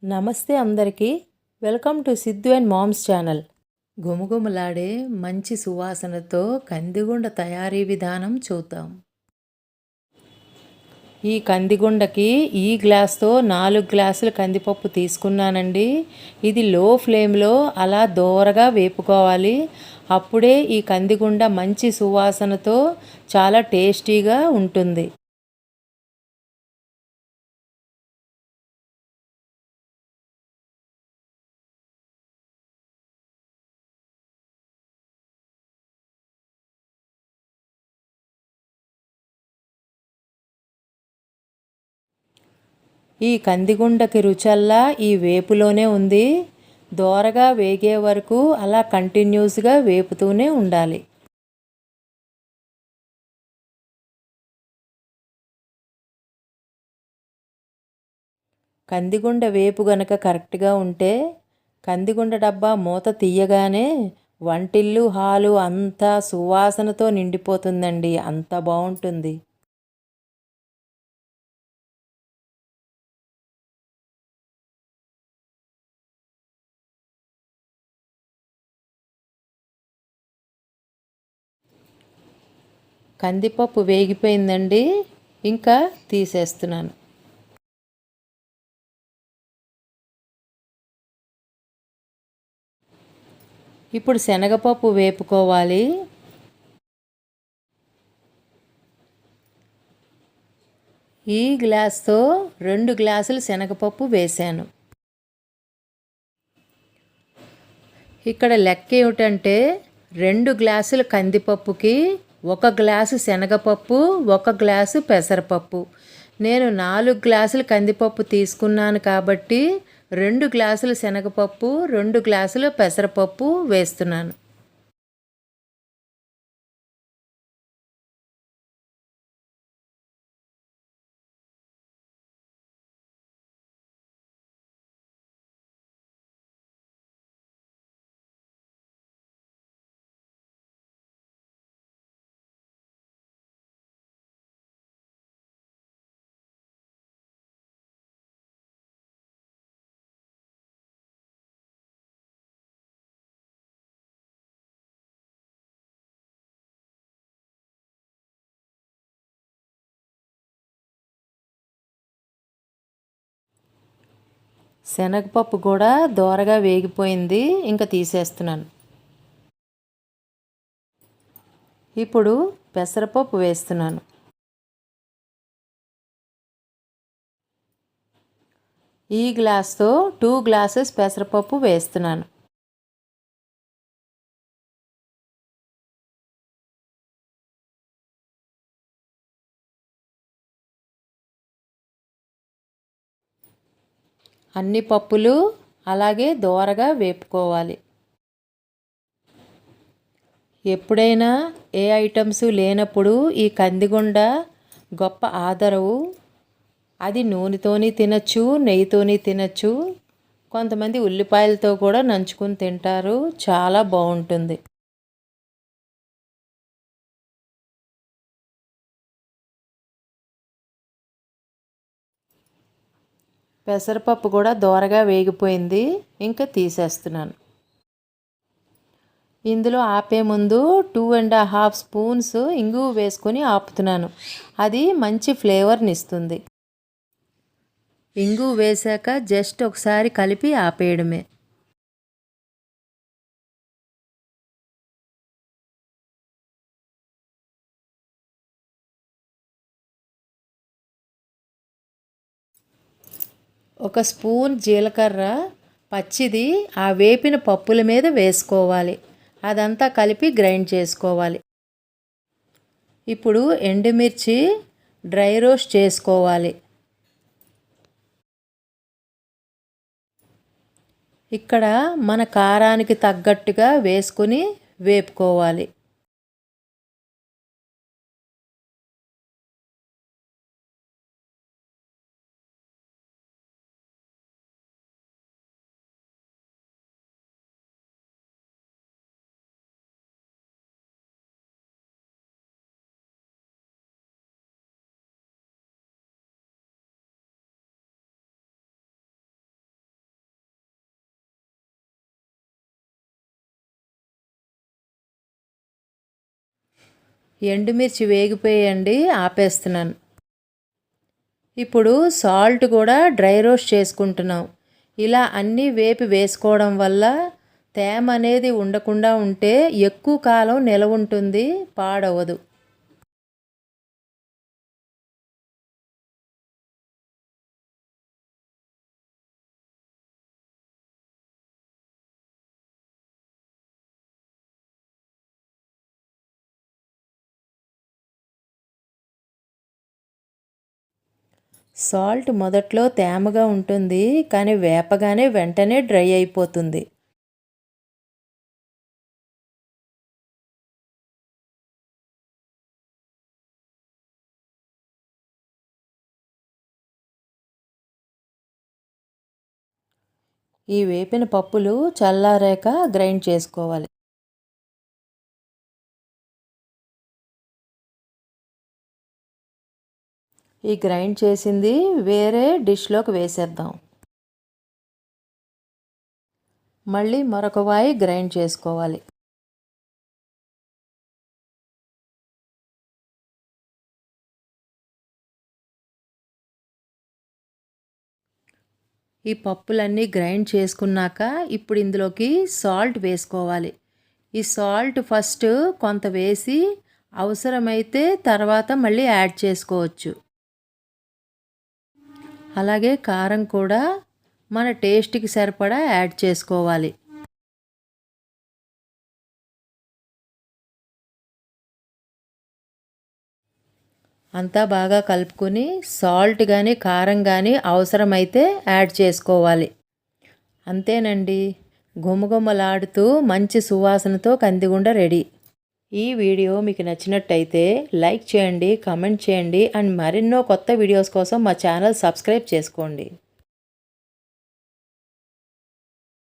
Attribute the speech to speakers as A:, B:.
A: నమస్తే అందరికీ. Welcome to Siddhu and moms channel. గుమగుమలాడే మంచి సువాసనతో కందిగుండ తయారీ విధానం చూద్దాం. ఈ కందిగుండకి ఈ గ్లాస్తో 4 గ్లాసులు కందిపప్పు తీసుకున్నానండి. ఇది లో ఫ్లేమ్లో అలా దోరగా వేపుకోవాలి. అప్పుడే ఈ కందిగుండ మంచి సువాసనతో చాలా టేస్టీగా ఉంటుంది. ఈ కందిగుండకి రుచల్లా ఈ వేపులోనే ఉంది. దోరగా వేగే వరకు అలా కంటిన్యూస్గా వేపుతూనే ఉండాలి. కందిగుండ వేపు గనక కరెక్ట్గా ఉంటే కందిగుండ డబ్బా మూత తీయగానే వంటిల్లు హాలు అంతా సువాసనతో నిండిపోతుందండి. అంత బాగుంటుంది. కందిపప్పు వేగిపోయిందండి. ఇంకా తీసేస్తున్నాను. ఇప్పుడు శనగపప్పు వేపుకోవాలి. ఈ గ్లాస్తో 2 గ్లాసులు శనగపప్పు వేశాను. ఇక్కడ లెక్క ఏమిటంటే 2 గ్లాసుల కందిపప్పుకి 1 గ్లాసు శనగపప్పు, 1 గ్లాసు పెసరపప్పు. నేను 4 గ్లాసులు కందిపప్పు తీసుకున్నాను కాబట్టి 2 గ్లాసులు శనగపప్పు, 2 గ్లాసులు పెసరపప్పు వేస్తున్నాను. శనగపప్పు కూడా దోరగా వేగిపోయింది. ఇంకా తీసేస్తున్నాను. ఇప్పుడు పెసరపప్పు వేస్తున్నాను. ఈ గ్లాస్తో 2 గ్లాసెస్ పెసరపప్పు వేస్తున్నాను. అన్ని పప్పులు అలాగే దోరగా వేపుకోవాలి. ఎప్పుడైనా ఏ ఐటమ్స్ లేనప్పుడు ఈ కందిగుండ గొప్ప ఆదరవు. అది నూనెతోని తినచ్చు, నెయ్యితోని తినచ్చు. కొంతమంది ఉల్లిపాయలతో కూడా నంచుకుని తింటారు. చాలా బాగుంటుంది. పెసరపప్పు కూడా దోరగా వేగిపోయింది. ఇంకా తీసేస్తున్నాను. ఇందులో ఆపే ముందు 2½ స్పూన్స్ ఇంగువ వేసుకొని ఆపుతున్నాను. అది మంచి ఫ్లేవర్ని ఇస్తుంది. ఇంగువ వేశాక జస్ట్ ఒకసారి కలిపి ఆపేయడమే. ఒక స్పూన్ జీలకర్ర పచ్చిది ఆ వేపిన పప్పుల మీద వేసుకోవాలి. అదంతా కలిపి గ్రైండ్ చేసుకోవాలి. ఇప్పుడు ఎండుమిర్చి డ్రై రోస్ట్ చేసుకోవాలి. ఇక్కడ మన కారానికి తగ్గట్టుగా వేసుకొని వేపుకోవాలి. ఎండుమిర్చి వేగిపోయండి, ఆపేస్తున్నాను. ఇప్పుడు సాల్ట్ కూడా డ్రై రోస్ట్ చేసుకుంటున్నాం. ఇలా అన్నీ వేపి వేసుకోవడం వల్ల తేమ అనేది ఉండకుండా ఉంటే ఎక్కువ కాలం నిలవ ఉంటుంది, పాడవదు. సాల్ట్ మొదట్లో తేమగా ఉంటుంది, కానీ వేపగానే వెంటనే డ్రై అయిపోతుంది. ఈ వేపిన పప్పులు చల్లారాక గ్రైండ్ చేసుకోవాలి. ఈ గ్రైండ్ చేసింది వేరే డిష్లోకి వేసేద్దాం. మళ్ళీ మరొక వాయి గ్రైండ్ చేసుకోవాలి. ఈ పప్పులన్నీ గ్రైండ్ చేసుకున్నాక ఇప్పుడు ఇందులోకి సాల్ట్ వేసుకోవాలి. ఈ సాల్ట్ ఫస్ట్ కొంత వేసి అవసరమైతే తర్వాత మళ్ళీ యాడ్ చేసుకోవచ్చు. అలాగే కారం కూడా మన టేస్ట్కి సరిపడా యాడ్ చేసుకోవాలి. అంతా బాగా కలుపుకొని సాల్ట్ కానీ కారం కానీ అవసరమైతే యాడ్ చేసుకోవాలి. అంతేనండి, గుమగుమలాడుతూ మంచి సువాసనతో కందిగుండ రెడీ. ఈ వీడియో మీకు నచ్చినట్టయితే లైక్ చేయండి, కామెంట్ చేయండి అండ్ మరెన్నో కొత్త వీడియోస్ కోసం మా ఛానల్ సబ్స్క్రైబ్ చేసుకోండి.